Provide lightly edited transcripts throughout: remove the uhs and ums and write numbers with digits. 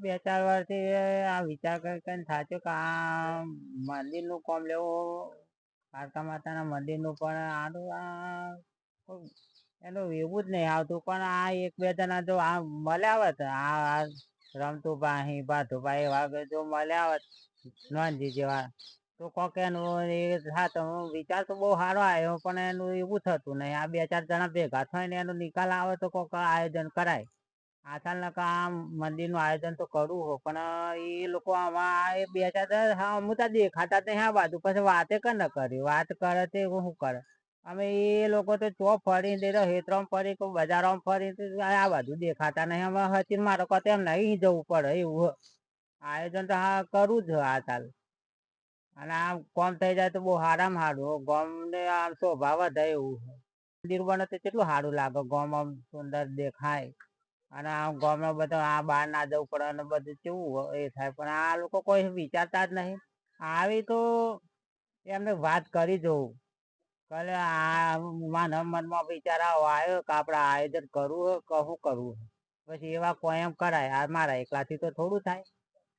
2-4 વર્ષથી આ વિચાર કરીને થાક્યો કે આ મંદિરનું કોમ લેવું, કાળકા માતાના મંદિરનું, પણ આનું એનું એવું જ નહીં આવતું. પણ આ 1-2 જણા જો આ મળ્યા હોત, આ રમતુભાઈ ભાતુભાઈ એવા જો મળ્યા હોત નોનજી જેવા, તો કોક એનું એ થાત. વિચાર તો બહુ સારો આવ્યો, પણ એનું એવું થતું નહીં. આ 2-4 જણા ભેગા થઈને એનો નિકાલ આવે તો કોક આયોજન કરાય. આજકાલ આ મંદિરનું આયોજન તો કરવું હોય, પણ એ લોકો આમાં 2-4 જણા હા અમુક દેખાતા નહીં આ બાજુ, પછી વાતે કર ન કરી વાત કરે તે શું કરે. અમે એ લોકો તો ચો ફરી દે હેતરામ ફરી બજારમાં ફરી આ બાજુ દેખાતા નહીં. અમે હચીન મારો કત એમ નહીં જવું પડે એવું આયોજન તો હા કરવું જ આજકાલ. અને આમ કોમ થઈ જાય તો બહુ સારામાં સારું, ગોમ ને આમ શોભા વધે એવું. મંદિર બને તો કેટલું સારું લાગે, ગોમ આમ સુંદર દેખાય. અને આમ ગામમાં બધા આ બહાર ના જવું પડે અને બધું કેવું એ થાય, પણ આ લોકો કોઈ વિચારતા જ નહીં. આવી તો એમને વાત કરી જોઉં કલે આ માનવ મનમાં વિચાર આવ્યો કે આપણે આયોજન કરવું હોય કે શું કરવું હોય. પછી એવા કોઈ એમ કરાય. આ મારા એકલાથી તો થોડું થાય.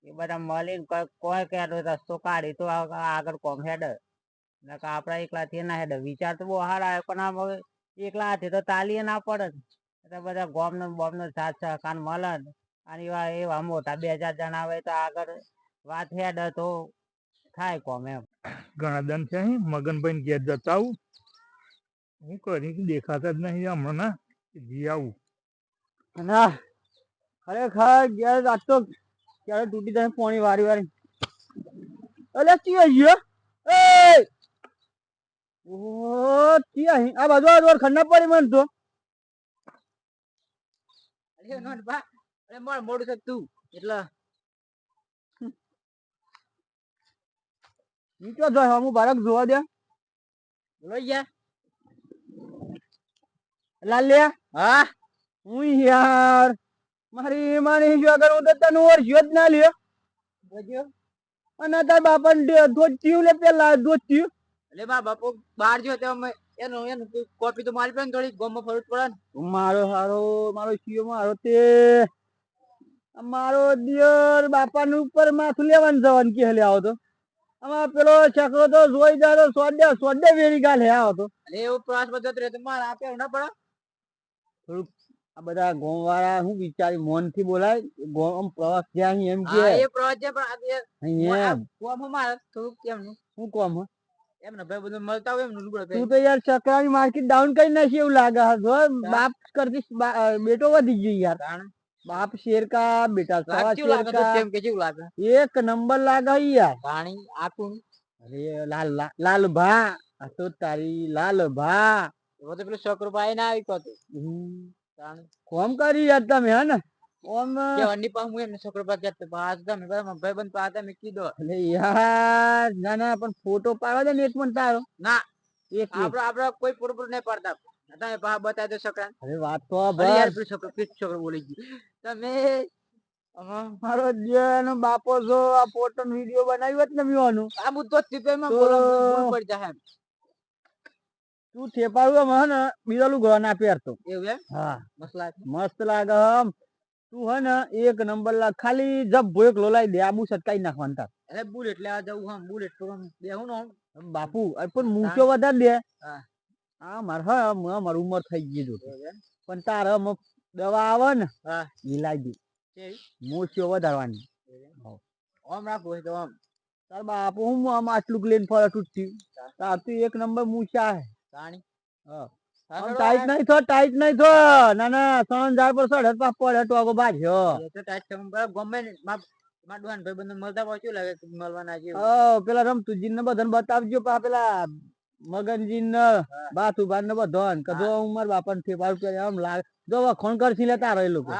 એ બધા મળીને કોઈ કે રસ્તો કાઢી તો આગળ કોમ હેડે. આપડા એકલાથી ના હેડે. વિચાર તો બહુ સારા આવે, પણ આમ એકલા હાથે તો તાલીએ ના પડે. એટલે બધા ગોમનો બોમનો સાથ સહકાર મળે અને એવા મોટા 2-4 જણા આવે તો આગળ વાત હેડે તો થાય કોમ એમ. ઘણા દન છે મગનભાઈ ઘેર જતા આવું, હું કરી દેખાતા જ નહીં હમણાં જી આવું. ના ખરેખર ઘેર રાખતો ક્યારે તૂટી જાય પાણી વારી વારી. અલે ચી ગયો એ ઓ ચી આ બાજુ આ ખન્ના પડી મન તો. અરે નોન બા અરે મોર મોડું છે તું એટલે નીચો જો હું બાળક જોવા દે લઈ ગયા લાલ્યા. હા હું યાર મારી માની જો અગર હું તો તને ઓળખ્યો જ ના લ્યો બજો. અને તાર બાપાને ધોત્યું લે પેલા ધોત્યું એટલે મારા બાપો બહાર ગયો તો એનું એનું કોપી તો મારી પણ થોડી ગોમમાં ફરજ પડે ને. મારો હારો મારો શિયો મારો તે મારો દિયર બાપાનું ઉપર માથું લેવાનું જવાનું કે લે આવો તો આમાં પેલો છકરો તો જોઈ જાય તો સોડે વેરી ગાલ હે આવો તો. અરે એવું પ્રવાસ બધો રહે તો મારે આપે ના પડે થોડુંક. આ બધા ગોમ વાળા શું વિચારી મોન થી બોલાય ગોમ પ્રવાસ જ્યાં એમ કે એ પ્રવાસ છે, પણ કોમ મારે થોડુંક કેમનું શું કોમ એમ ને ભાઈ બધું મળતા હોય એમ. તું તો યાર ચકરાની માર્કેટ ડાઉન કરી નાખી એવું લાગે. બાપ કરતી બેટો વધી ગયો યાર. બાપ શેર કા બેટા સવા શેર કા એક નંબર લાગે યાર. પાણી આકું અરે લાલ લાલ ભા આ તો તારી લાલ ભા તો પેલો છોકરો ભાઈ ના આવી તો કોમ કરી યાર તમે હે ને ઓમ કેવાની પાસ હું એમને છોકરો પાસે જતો પાસ તમે ભાઈ બંધ પાતા મે કીધો. એટલે યાર ના ના પણ ફોટો પાડવા દે ને એક પણ તારો ના એક આપડે કોઈ ફોટો નહીં પાડતા. તમે પા બતાવી દો છોકરા. અરે વાત તો ભાઈ યાર પેલો છોકરો બોલી ગયો તમે મારો જેનો બાપો જો આ ફોટો વિડિયો બનાવ્યો જ ને મીવાનું આ બુદ્ધો ટીપેમાં બોલ પડી જાય. તું થેપાડું હે ને બીજાલું ઘર ના પહેરતો એવું એમ. હા મસ્ત લાગે તું હે ને એક નંબર લાગ. ખાલી જબ ભોયક લોલાઈ દે આબુ સટકાઈ નાખવાનું તાર. અરે બુલેટ લેવા જવું હમ બુલેટ તો બેહું ને બાપુ પણ મૂછો વધારે દે. હા માર હા મારી ઉંમર થઈ ગઈ જો પણ તારે દવા આવે ને એ લાગી મૂછો વધારવાની ઓમ રાખવું તો આમ. તાર બાપુ હું આમ આટલું લઈને ફરે તૂટતી તાર તું એક નંબર મૂછા હે તાણી. ટાઈટ નહીં થો ટાઈટ નહીં થો ના ના 3000 પર સડે પાપ પડે ટોગો બાજ્યો એ તો ટાઈટ ગમે માર દુકાન ભાઈ બંધ મળતા પહોંચ્યું લાગે મળવાના છે. પેલા રમતુજી ને બધાને બતાવજો પા પેલા મગનજી ને બાતુભાન ને બધો કદો ઉમર બાપા ને આમ લાગે જો વખણ કરશી લેતા રહે લોકો.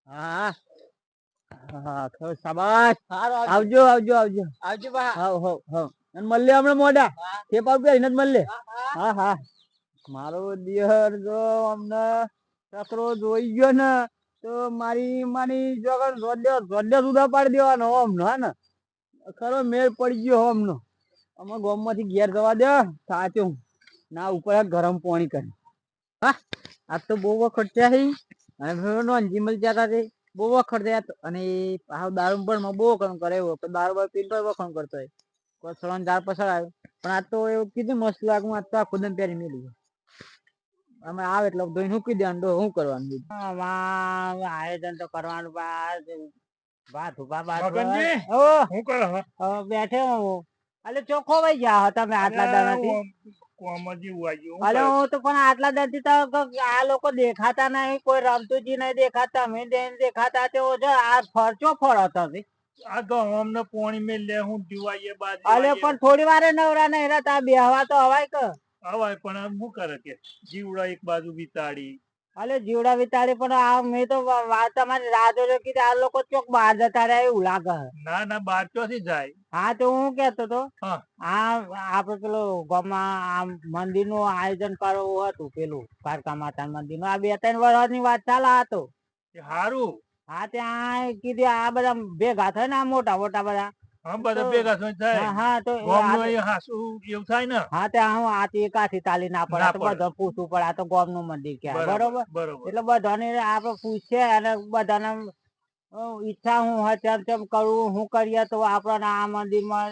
હા હા શાબાશ આવજો આવજો આવજો આવજો બા. હા હો હો અને મળે હમણાં મોડા થેપા રૂપિયા એને જ મળે. હા હા મારો દિયર જો અમને છકરો જોઈ ગયો ને તો મારી માની જગર રોડે સુધા પાડી દેવાનો ઓમ હે ને ખરો મેળ પડી ગયો અમનો. અમે ગામ માંથી ઘેર જવા દે સાચું ના ઉપર ગરમ પાણી કરી. હા આજ તો બહુ વખત છે અને નોનજી મળી જતા બહુ વખણ દે અને પાછો દારૂ પણ બહુ વખણ કરે એવો દારૂ બાર પીને તો વખણ કરતો હોય કોઈ સળન દાર પસાર આવ્યો પણ આ તો એવું કીધું મસ્ત લાગુ આ તો આ ખુદન પહેરી મેલી અમે આવે એટલે ધોઈને મૂકી દે શું કરવાનું આયોજન તો કરવાનું વાત ઉભા બાત મગનજી, ઓ શું કરો હો? બેઠે હું અલે ચોખ્ખો ભાઈ ગયા હતા તમે આટલા દાડાથી કોમમાં જેવું આવી ગયું. અલે હું તો પણ આટલા દાડાથી તો આ લોકો દેખાતા નહીં કોઈ રમતુજી નહીં દેખાતા અમે દેખાતા તે આ ફરચો ફરો તમે આ તો અમને પોણી મેં લે હું દિવાઈએ બાદ અલે પણ થોડી વારે નવરા નહીં રહેતા બેહવા તો હવાય કે હવાય પણ શું કરે કે જીવડા એક બાજુ વિતાડી અલે જીવડા વિતાડી પણ આ મેં તો વાત તમારી રાહ જોઈ કીધી આ લોકો ચોક બહાર જતા રહ્યા એવું લાગે ના ના બાર ચોથી જાય. હા તો હું કેતો તો હા. આપડે પેલું ગામમાં મંદિર નું આયોજન કરવું હતું પેલું કારકા માતા મંદિર નું આ 2-3 વર્ષની વાત ચાલે હતો હારું. હા ત્યાં કીધી આ બધા ભેગા થાય ને આ મોટા મોટા બધા હા બધા ભેગા થઈ થાય. હા તો ગામનું એ હાસુ એવું થાય ને. હા ત્યાં હું આથી એકાથી ચાલી ના પડે ના તો પડે. બધા પૂછવું પડે આ તો ગામ નું મંદિર ક્યાં બરોબર બરોબર. એટલે બધાને આપડે પૂછીએ અને બધાને ઈચ્છા હું હોય તેમ કરવું હું કરીએ તો આપણને આ મંદિર માં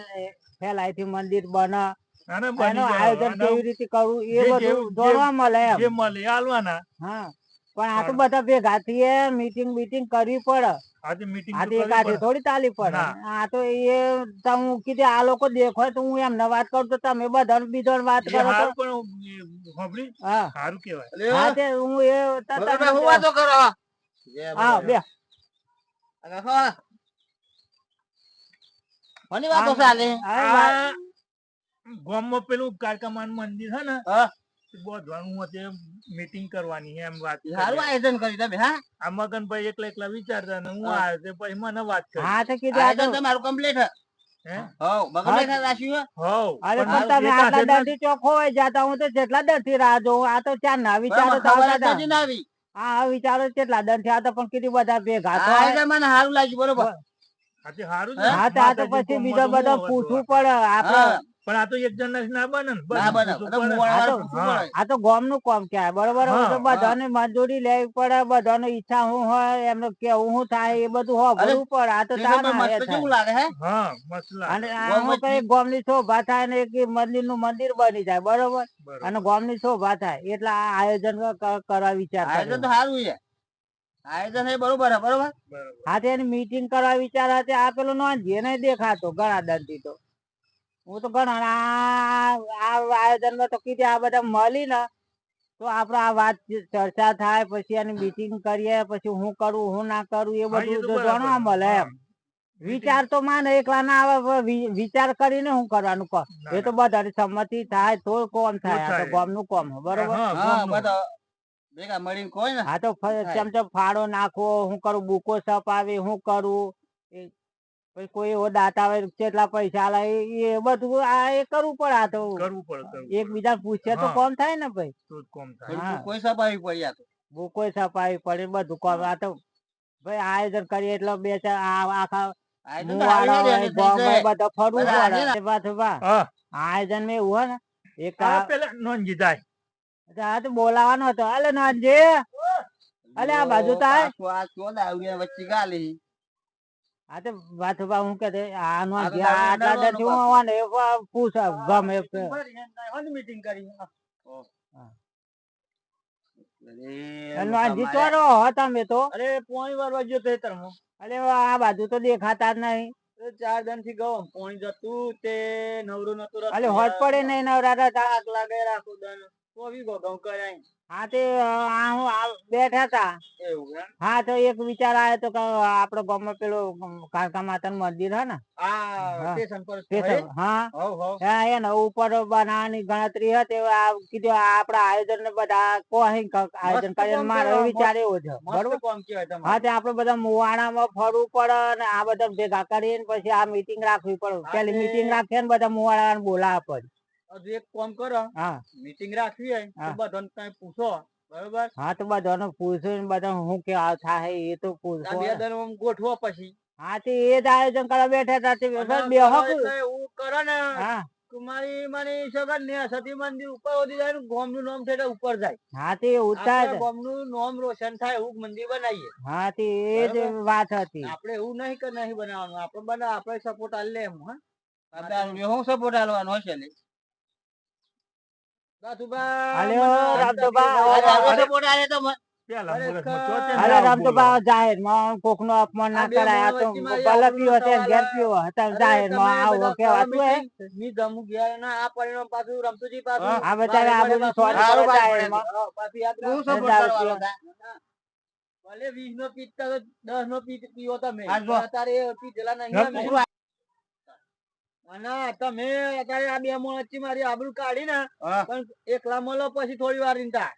ફેલાય થી મંદિર બને આને બની એનું જાય. આયોજન આને કેવી રીતે કરવું એ જે બધું જેવું- જોડવા મળે એમ જે મળે એ આલવાના. હા પણ આ તો બધા ભેગા થઈએ મીટિંગ કરવી પડે આજે મીટિંગ આ તો તો કરવી એકાથી પડે. થોડી ચાલી પડે ના. આ તો એ હું કીધું આ લોકો દેખો તો હું એમને વાત કરું તો તમે બધા બીજો વાત એ કરો તો હારું પણ સાંભળી? હા હારું કહેવાય. હા તે હું એ હું વાતો કરો હા બે કોની વાતો ચાલે આ ગામમાં પેલું કારકામાનું મંદિર છે ને બોધવાનું હતું એમ મીટિંગ કરવાની એમ વાત કરી. સારું આયોજન કર્યું તમે હા આ મગનભાઈ એકલા એકલા વિચારતા ને હું આવ્યો તે પછી મને વાત કરી. હા તો કીધું આ તો આયોજન તમારું કમ્પ્લીટ હે? હો બગલ રાખ્યું હોવ. અરે પણ પણ તમે એક આટલા હાથે જ દરથી ચોખ્ખો હોય જાતા હું તો જેટલા દરથી રાહ જોઉં આ તો ચાર ના વિચારો તો ખબર આવતા જ હતા. નથી ને આવી હા વિચારો કેટલા દરથી આવતા પણ કીધું બધા ભેગા તો હોય. આયોજન મને સારું લાગ્યું બરોબર આજે હારું જ હે? ને. હા તો આ તો માતાજી પછી ગામમાં બીજો તો બધો હું હતું પૂછવું આપણે. પડે આપડે હા. પણ આ તો એક જણ ના બને ને. ના બને પૂછવું પડે. આ તો પૂછવું પડે આ તો ગામ નું કામ કહેવાય બરોબર હા, તો બધાને મંજૂરી લેવી પડે બધાને ઈચ્છા શું હોય એમને કેવું શું થાય એ બધું હોભળવું પડે આ તો તાર ના એ મસ્ત થાય. કેવું લાગે હે હા મસ્ત લાગે. અને આ ગામ હું કઈ ગામ ની શોભા થાય ને એક મંદિર નું મંદિર બની જાય બરોબર બરોબર. અને ગામ ની શોભા થાય એટલે આ આયોજન કરવા વિચાર આયોજન કર્યો તો સારું છે આયોજન એ બરોબર હે બરોબર બરોબર. હા તેની મીટિંગ કરવા વિચાર હતી આ પેલો નો જેને દેખાતો ઘણા દંડી તો હું તો ઘણા આ આયોજન માં તો કીધું આ બધા મળી ને તો આપડે આ વાત ચર્ચા થાય પછી એની મીટિંગ કરીએ પછી હું કરું હું ના કરું એ હા, એ બધું તો જો બરાબર. જાણવા મળે એમ હા. વિચાર તો માને એકલા ના આવે વિચાર કરીને શું કરવાનું કહો ના, એ તો ના. બધાની સંમતિ થાય તો કોમ થાય આ તો થાય. ગામ નું કોમ હે, બરોબર હા, હા ગામનું. બધા ભેગા મળીને કોઈ ને હા તો ચમચમ ફાળો નાખવો હું કરું બુકો છપાવી હું કરું પછી કોઈ એવો દાતા આવે કેટલા પૈસા આલે એ બધું આ એ કરવું પડે આ તો કરવું પડે. એકબીજા પૂછે તો હા. કોમ થાય ને ભાઈ તો જ કોમ થાય. હા. કોઈ સભાવી પડી આ તો બુકો છપાવી પડે બધું કોમ આ તો ભાઈ આયોજન કરીએ એટલે બે ચાર આખા આયોજન તો મુવાડા સારું હોય છે, ગામ થઈ હોય જાય. બધા ફરવું બધા હાજર પડે પાછું બા હા. આયોજન માં એવું હોય ને એક આ પેલા નોંધી જાય. આ તો બોલાવાનો હતો અલે નોંધજી અલે આ બાજુ થાય પાછું આ ચોદા આવ્યું વચ્ચે ગાલી હા તો વાથુબા હું કે આ નો આ તો આટલા દારૂ દર હું આવવાને પૂછ ગમે મીટિંગ કરી નોંધી ચોરો હો તમે તો અરે પોણી વારવા ગયો તો ખેતરમાં. અલે આ બાજુ તો દેખાતા જ નહીં 4 દન થી ગયો પોણી જતું તે નવરું નતું અલે હોટ પડે નહીં નવરા હતા આગ લાગે રાખું દન તો બી ગો કરાય હા તે હું બેઠા હતા એવું એમ હા તો એક વિચાર આવ્યો તો કે આપડે ગામમાં પેલું કાળકા માતા નું મંદિર હે ને આ સ્ટેશન પર સ્ટેશન હા હવ હવ હા એને ઉપર બનાવવાની ગણતરી હતી કીધું આપડા આયોજન ને બધા કોઈ આયોજન કરીને મારો વિચાર એવો છે બરોબર મસ્ત કામ કહેવાય તમારે હા તે આપડે બધા મુવાણામાં ફરવું પડે અને આ બધા ભેગા કરીને પછી આ મીટિંગ રાખવી પડે પેલી મીટિંગ રાખીએ ને બધા મુવાણા બોલાવવા પડે હજુ એક કામ કરો હા મીટિંગ રાખવી હોય તો હા. બધાને કઈ પૂછો બરોબર હા તો બધાને પૂછ્યું બધા શું કે થાય એ તો આ પૂછો 2 દન આમ ગોઠવો પછી હા તે એ જ આયોજન કરવા બેઠા હતા તે અને બેહો કરો એટલે એવું કરો ને હા મારી મારી સગન ને સતી મંદિર ઉપર વધી જાય ને ગોમનું નામ છે એટલે ઉપર જાય. હા તે ઉતાર આપણા ગોમનું નામ રોશન થાય એવું મંદિર બનાવીએ. હા તે એ જ વાત હતી. આપણે એવું નહીં કે નહીં બનાવવાનું, આપણે સપોર્ટ આલે લે એમ. હું સપોર્ટ આલવાનો હશે ને અલ્યો રામતુભા સપોર્ટ આલે તો પેલા અરે મુહૂર્તમાં તો તે અરે ના રામતુભા બોલો. જાહેરમાં કોકનો અપમાન ના આ બે કરાય. આ તો મોણવચ્ચી મારી ભલે આબરૂનો પીવો છે સવાલ ઘેર હે. પીવો હતા અરે જાહેરમાં તમે આવું બધા કેવાતું હે. ની ગમુ ગયા ના આ પરિણામ પાછું રમતુજી પાછું આ બચારા આ બધું સોરી સારું કરે ભાઈ જાહેરમાં. પાછું યાદ હું રાખો. support કરવાનો હતા? ભલે 20 નો પીતા તો 10 નો પીવો તમે. હા, જો. પણ અત્યારે એ પીધેલા નહીં અમે. અને તમે અત્યારે આ બે મોણસી મારી આબરૂ કાઢી ને પણ એકલા મળો પછી થોડી વાર ઇંતા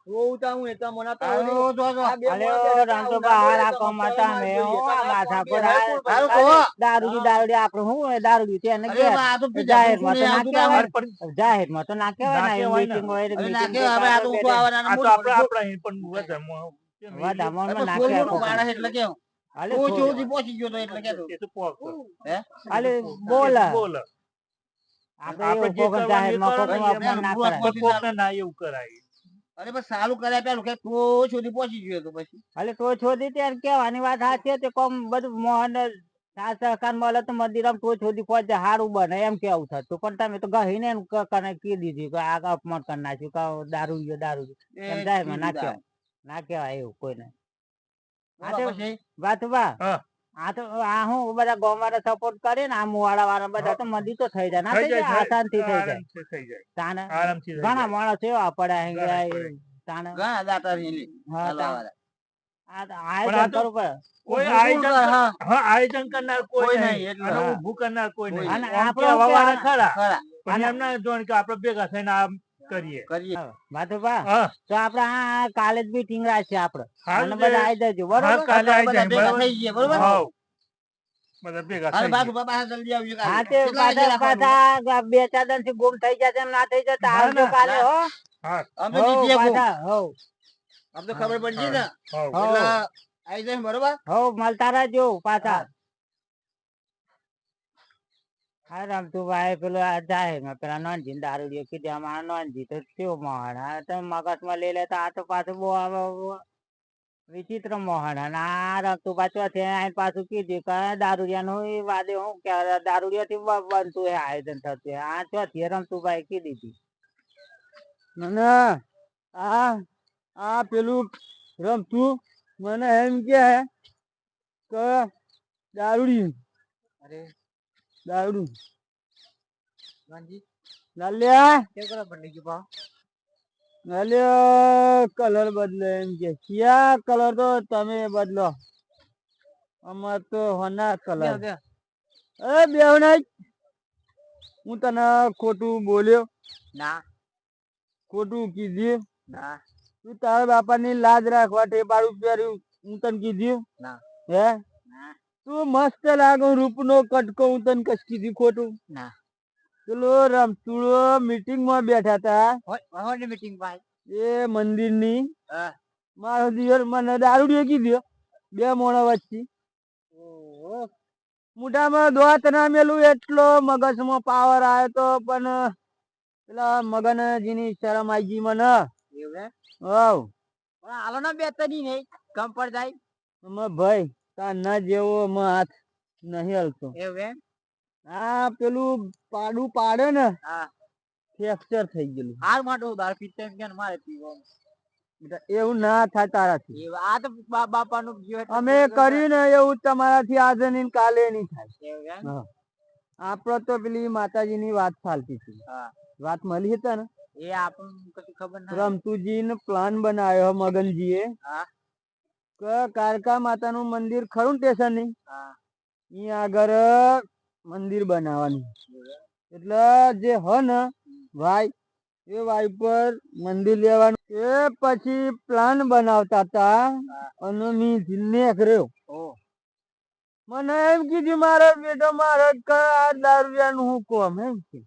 રોવું તા હું એટલે મને તો આ બે અલ્યો મોણસ બેઠા રામતુભા તા, હારા ઉંડા કોમતા બોલે મે તો હું આ અમારે માથા જોઈએ. પર પણ હારું દારૂડી આપણે શું હોય દારૂડી છે એને ઘેર જાહેરમાં તો ના કહેવાય. જાહેરમાં તો ના કહેવાય ના ને કહેવાય ને. મીટિંગ હોય હવે ના મીટિંગ કહેવાય, હવે આ તો ઊંધું આવવાના આ તો આપણે આપણા અહીં પણ વધારમાં વધામાં ના થોડું કહેવાય ઘણું પાડે એટલે કેવું અલે તું થોડું. ચોથી પહોંચી ગયો તો એટલે કેતું એ તો પોક. હે અલે એ તો બોલ બોલ. આપણે આપણે એવું જે કોક કરવાનું એ જાહેરમાં કરો કોકનું ને અપમાન ના એમાં કરાય. પણ કોકને ના એવું કરાય. અરે પણ સારું કર્યા પેલું કે તું સુધી પહોંચી ગયો તો પછી અલે તો છોડી ત્યારે કેવાની વાત સાચી હતી. કોમ બધું મોહન સાથ સહકાર મળે તો મંદિરમાં તો છોડી પહોંચે સારું બને એમ કેવું થતું. પણ તમે તો ગહીને કને કી દીધી કે આ અપમાન કરી નાખ્યું કે દારૂ એ જાહેરમાં ના કીધું કહેવાય ના કહેવાય એવું કોઈને. બોલો પછી વાતુભા હા. આ તો આ હું બધા ગોમારે સપોર્ટ કરે ને આ મુવાડા વાળા બધા તો મંદિર તો થઈ જાય ના થઈ જાય આસાનથી થઈ જાય. આરામથી થઈ જાય. તાને આરામથી થઈ ઘણા જાય. માણસ એવા પડ્યા ઘણા હે પડે. તાને ઘણા દાતા રેલી હા, ચાલવાવાળા. આ તો પણ આ આયોજન તો કરવું પડે. કોઈ ઊભું આયોજન કર, હા. હા આયોજન કરનાર કોઈ કોઈ નહીં નહીં, એટલે અને હા. ઊભું કરનાર કોઈ કોઈ નહીં. નહીં. આમ આપણે કહેવા વાળા કહેવાના ખરા ખરા પણ એમ ના જોવાનું કે આપણે ભેગા થઈને આમ કરીએ. કરીએ વાતુભા હા તો આપડે આ કાલે જ મીટિંગ રાખીએ આપડે હારું અને છે. બધા આવી જજો હા બરોબર. કાલે આવી બધા જાય ભેગા બરાબર. થઈ ગયા બરોબર હાઉ. બધા ભેગા હાલ થઈ પાછું ગયા. પાછા જલ્દી આવજો હા કાલે તે કેટલા વાગે રાખવાનું? પાછા 2-4 દિન થી ગુમ થઈ જશે એમ ના થઈ જતા ના, આવજો ના. કાલે હો. હા અમે હો જીતીએ ખૂબ. પાછા હો આમ તો ખબર પડી ને હાઉ. હો એટલે આવી જાય બરોબર હો મળતા રહેજો પાછા. હા. હા રમતુભાઈ પેલું આ જાહેરમાં પેલા નોનજી દારૂડિયો કીધું આમાં નોનજી તો કેવો મોહન આ તો મગજમાં લઈ લેતા આ તો પાછું બહુ વિચિત્ર મોહન અને આ રમતુભાઈ ચોથી આઈને પાછું કીધું કે દારૂડિયાનું ઈ વાદે હું કે દારૂડિયાથી બનતું એ આયોજન થતું હે. આ ચોથી રમતુભાઈ કીધી હતી. ના આ પેલું રમતું મને એમ કે દારૂડી અરે દારૂ નોનજી લાલ્યા કેમ કરો પડી ગયું ભાવ લાલ્યા કલર બદલો એમ કે ક્યાં કલર તો તમે બદલો અમાર તો હોના કલર અરે બેવ નહીં હું તને ખોટું બોલ્યો ના ખોટું કીધું ના તું તારા બાપાની લાજ રાખવા ટેપાડું પહેર્યું હું તને કીધું ના હે ના તું મસ્ત લાગો રૂપનો કટકો હું તને કશ કીધું ખોટું ના પેલો રમતુડો મીટિંગ માં બેઠા તા હોય મીટિંગ ભાઈ એ મંદિર ની હા મારો દિયર મને દારૂડિયો કીધું બે મોણા વચ્ચે ઓહો મોઢામાં દોત ના મેલું એટલો મગજમાં પાવર આવ્યો તો પણ પેલા મગનજીની શરમ આવી ગઈ મને એવું હે હવ પણ હાલો ના બે તરી નહીં કમ પર જાય ભાઈ તાર ના જેવો હાથ નહીં હલતો એવું એમ આ પેલું પાડું પાડે ને હા ફ્રેક્ચર થઈ ગયેલું હાર માટું દાળ પીતે એમ કે મારે પીવો એવું ના થાય તારાથી આ તો બાપાનું જીવ અમે કર્યું ને એવું તમારાથી આજે ની ને કાલે નહીં થાય એવું એમ હા. આપડે તો પેલી માતાજીની વાત ચાલતી હતી હા વાત મળી હતી ને એ આપણને કશું ખબર ના રમતુજી ને પ્લાન બનાવ્યો મગનજી એ હા કે કારકા માતાનું મંદિર ખરું સ્ટેશન ની હા અહીંયા આગળ મંદિર બનાવવાનું એટલે જે હ ને ભાઈ એ ભાઈ પર મંદિર લેવાનું એ પછી પ્લાન બનાવતા હતા અને મી જીને કર્યો ઓ મને એમ કીધું મારો બેટો મારે આ દારૂડિયાનું હું કોમ એમ કે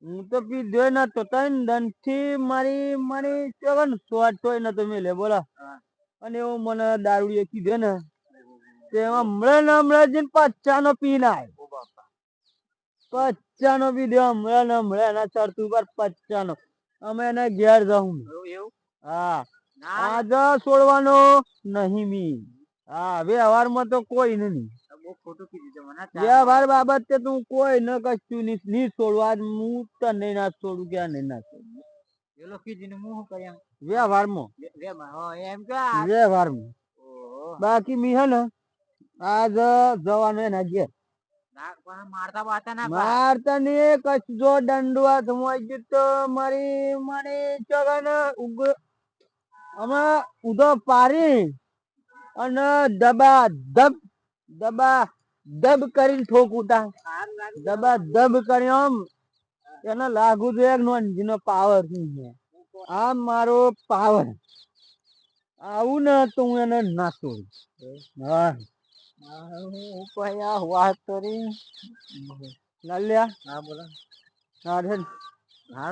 હું તો પીધો નતો તઈ દંડ થી મારી મારી સેવન શોર્ટ હોય નતો મેલે બોલો અને એવું મને દારૂડિયો કીધો ને તેમાં હમણાં જઈને 50 નો પીને આવ્યો 50 વિડીયો હમણાં ને હમણાં એના ચડતું પર 50 અમે એને ઘેર જાઉં એવું હા આજે છોડવાનો નહીં મી હા વ્યવહારમાં તો કોઈ નહીં બહુ ખોટું કીધું મને વ્યવહાર બાબતે તું કોઈ ન કશું નહીં છોડવા હું તને ના છોડું કે નહીં ના છોડું પેલો કીધું હું શું કર્યા વ્યવહારમાં એમ કે વ્યવહારમાં બાકી મી હે ને આજ જવાનું એના ઘેર મારતા ને કચ્છ જો દંડવા સમય તો મારી મને ચગન અમે ઉધો પારી અને દબા દબ કરીને ઠોકુતા દબા દબ કરી આમ એને લાગુ જોઈએ નોનજીનો પાવર આ મારો પાવર આવું ને તો હું એને ના છોડું હા વાત કરી લાલ્યા હા બોલો હારું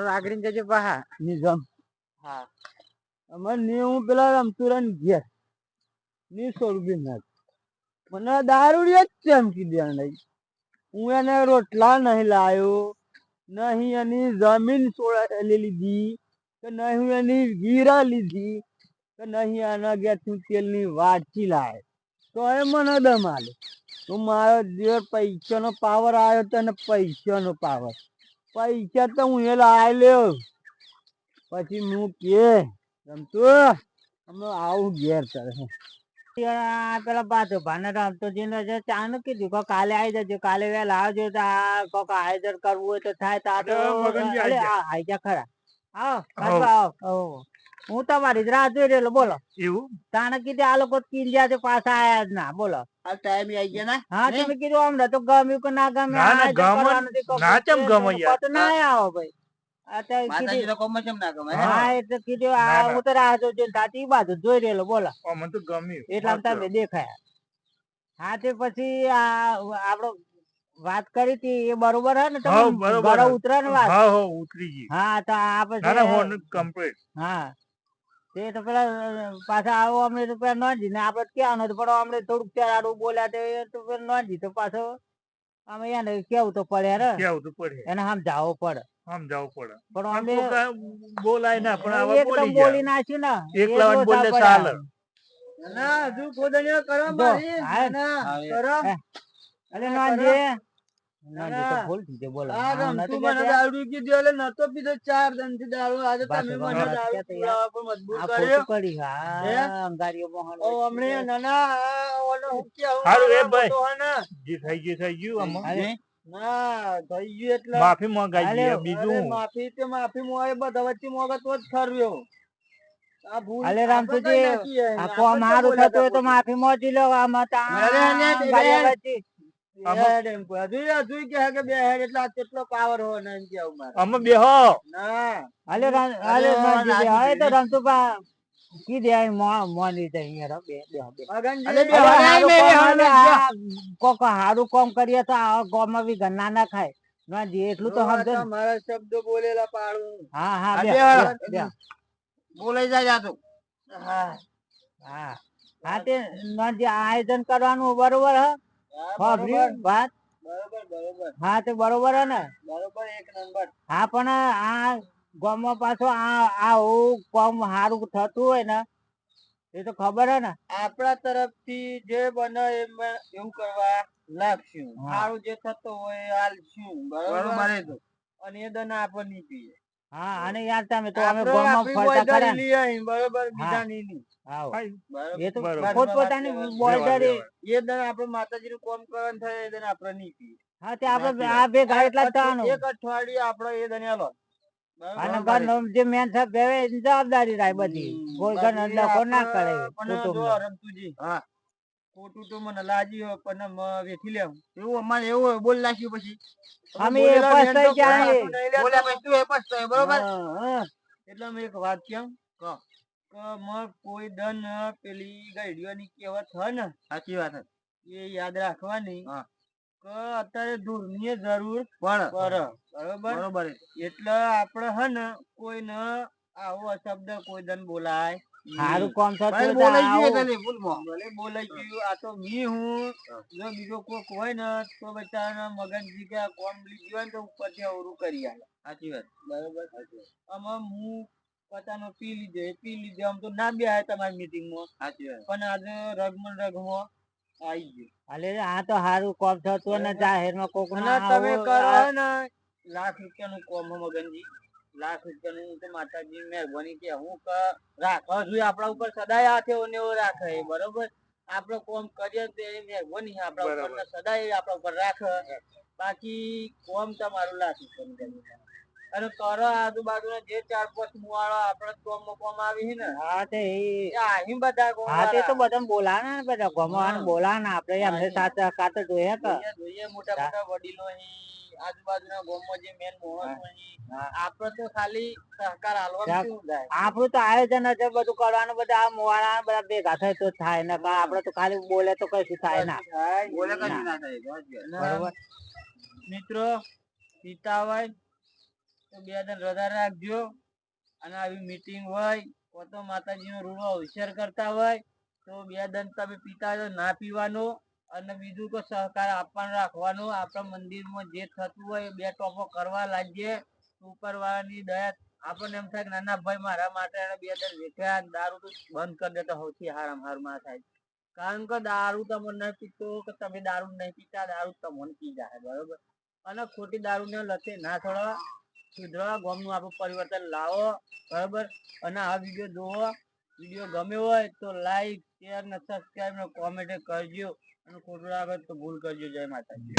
આગળ જજે પાહા નિઝામ હા અમાર ને હું પેલા રમતુરન ઘેર ની છોડું ના મને દારૂડિયો જ ચમકી દે નહીં હું એને રોટલા નહીં લાયો નહીં એની જમીન લીધી કે નહીં હું એની વીરા લીધી કે નહીં એના ઘેરથી તેલની વાટકી લાય તો એ મને દમ આલે તો મારો જે પૈસાનો પાવર આવ્યો તો ને પૈસાનો પાવર પૈસા તો હું એ લાવી લ્યો પછી હું કે રમતું અમે આવું ઘેર કરે પેલા પાછો ભાને રમતો જીને ચા ને કીધું કે કાલે આવી જજો કાલે વહેલા આવજો તો આ કોક આયોજન કરવું હોય તો થાય તો આઈ જા ખરા આવો હું તમારી જ રાહ જોઈ રહેલો બોલો એવું તાને કીધું આ લોકો કિંજ્યા છે પાછા આયા જ ના બોલો આ ટાઈમ આવી ગયા ના હા તમે કીધું અમને તો ગમ્યું કે ના ગમે ના ચમ ગમે યાર તો ના આવો ભાઈ હું તો રાહ જોઈ તાતી બાજુ જોઈ રહેલો બોલો મને તો ગમ્યું એટલા તમે દેખાયા હા તે પછી આપડો વાત કરી હતી એ બરોબર હે ને તમે ઉતરે ને વાત ઉતરી ગઈ હા તો આ પછી કમ્પ્લીટ હા તે તો પેલા પાછા આવો અમને તો પેલા નોંધી ને આપડે ક્યાં નથી પણ અમને થોડુંક ચારું બોલ્યા તો પેલા નોંધી તો પાછો અમે એને કેવું તો પડે રે કેવું તો પડે એને સમજાવવું પડે પણ અમે બોલાય ના પણ આવા એકદમ બોલી નાખ્યું ને એકલા બોલે ચાલે ના હજુ કોદણીઓ કરો મારી ના કરો અલે નોંધી નોંધી તો ભૂલ થઈ ગઈ બોલો આ નતું મને દારૂ કીધું એટલે નતો પીધો 4 દન થી દારૂ આજે તમે મને દારૂ પીવડાવવા પર મજબૂર કર્યો પડી હા અંગારીઓ મોહન ઓ હમણે નાના ઓલો હું કે હું હારું એ ભાઈ જે થઈ ગયું અમને ના થઈ ગયું એટલે માફી માંગાઈ ગઈ બીજું માફી મોય બધા વચ્ચે મોગા તો જ ખર્યો આ ભૂલ અલે રામતુજી આ કોમ મારું થતું તો માફી મોજી લો આમાં તા ગાડી વચ્ચે કેટલો પાવર હોય ને અમે બેહો ના અલે તો રમતુભા કીધે મોની કોક હારું કોમ કરીએ તો આ ગામમાં બી ગન્ના ના ખાય ના એટલું તો સમજો મારા શબ્દો બોલેલા પાડું હા હા બોલાઈ જાય તું હા હા હા તે આયોજન કરવાનું બરોબર હ વાત હા તો બરોબર હે ને બરોબર એક નંબર હા પણ આ ગામમાં પાછો આવું કામ સારું થતું હોય ને એ તો ખબર હે ને આપણા તરફથી જે બને એવું કરવા લાગશું સારું જે થતું હોય હાલશું બરોબર અને એ દન આપણ નહીં પીએ હા અને યાર તમે તો અમે ગામમાં ફરતા ખરા બરોબર બીજા નહીં એ તો પોતપોતાની બોર્ડર એ દન આપણે માતાજીનું કામ કરવાનું થાય એ દન આપણે નહીં પીએ હા તે આપણે આ બે ગાય એટલા જ એક અઠવાડિયે આપણે એ દન આલો અને ઘરનો જે મેન સાહેબ એની જવાબદારી રહે બધી કોઈ ઘરનો ડખો ના કરે રમતુજી હા ખોટું તો મને લાજી હોય પણ વેઠી લેવું એવું અમારે એવું બોલ નાખ્યું પછી અમે પસ્તાઈ જાય બોલ્યા પછી તું એ પસ્તાય બરોબર એટલે અમે એક વાત કેમ કહો કોઈ દન પેલી ગાડીઓની કહેવત હોય ને સાચી વાત એ યાદ રાખવાની અત્યારે દૂરની જરૂર પડે બરોબર એટલે આપણે હે ને કોઈને આવો શબ્દ કોઈ દન બોલાય સારું કામ થતું ભાઈ હોય તો બોલાઈ ગયું આવું. એટલે ભૂલમાં. ભલે બોલાઈ ગયું, આ તો મી હું. જો બીજો કોક હોય ને તો બચારાના મગનજી કે આ કોમ લીધી હોય ને તો ઉપરથી અવરું કરી આલે. સાચી વાત. બરોબર. આમાં હું પોતાનો પી લીધો આમ તો ના બે આયા તમારી મીટિંગમાં. સાચી વાત. પણ આજે રગમાં રગમાં આવી ગયું. અલે આ તો સારું કામ થતું હોય ને જાહેરમાં કોક અને તમે કરો હે ને લાખ રૂપિયાનું કોમ હે મગનજી. લાખ રૂપિયાનું તો માતાજી મહેરબાની કે હું રાખવા જોઈએ આપણા ઉપર સદાય હાથે ઓને એવો રાખે એ બરોબર. આપણે કોમ કરીએ તો એ મહેરબાની છે આપણા ઉપર ને સદાય આપણા ઉપર રાખે. બાકી કોમ તમારું લાખ રૂપિયાનું કરી. અને કરો આજુબાજુના જે 4-5 મુવાળા આપણા કોમમાં કોમ આવી છે ને. હા તે એ આહી બધા કોમ હા તે તો બધા બોલાવે ને બધા ગમવાનું બોલાવે ને આપણે એમને સાથે કાતો જોઈએ કે જોઈએ મોટા મોટા વડીલો અહીં આજુબાજુના ગામમાં જે મેન મોહન અહીં આપણે તો ખાલી સહકાર આલવાનું શું થાય. આપણું તો આયોજન જ બધું કરવાનું બધા આ મોવાળા બધા ભેગા થાય તો થાય ને આપણે તો ખાલી બોલે તો કશું થાય ના. બોલે કશું ના થાય. બરોબર. મિત્રો પિતા હોય તો 2 દિન રજા રાખજો. અને આવી મીટિંગ હોય તો માતાજીનો રૂડો હોશિયાર કરતા હોય તો 2 દિન તમે પીતા હોય તો ના પીવાનો. અને બીજું તો સહકાર આપવાનું રાખવાનો. આપણા મંદિરમાં જે થતું હોય એ 2 ટોપો કરવા લાગીએ. ઉપરવાળાની દયા આપણને એમ થાય કે નાના ભાઈ મારા માટે 2 દિન વેઠ્યા દારૂ તો બંધ કરી દે તો સૌથી હારામાં હારું ના થાય. કારણ કે દારૂ તમે નહીં પીતો કે તમે દારૂ નહીં પીતા દારૂ તમને પી જાય બરોબર. અને ખોટી દારૂને લતે ના થોડો સુધરો ગામનું આપણું પરિવર્તન લાવો બરોબર. અને આ વિડીયો જોવો. વિડીયો ગમ્યો હોય તો લાઈક શેર ને સબસ્ક્રાઇબ ને કોમેન્ટ કરજો. અને ખોટું લાગે તો ભૂલ કરજો. જય માતાજી.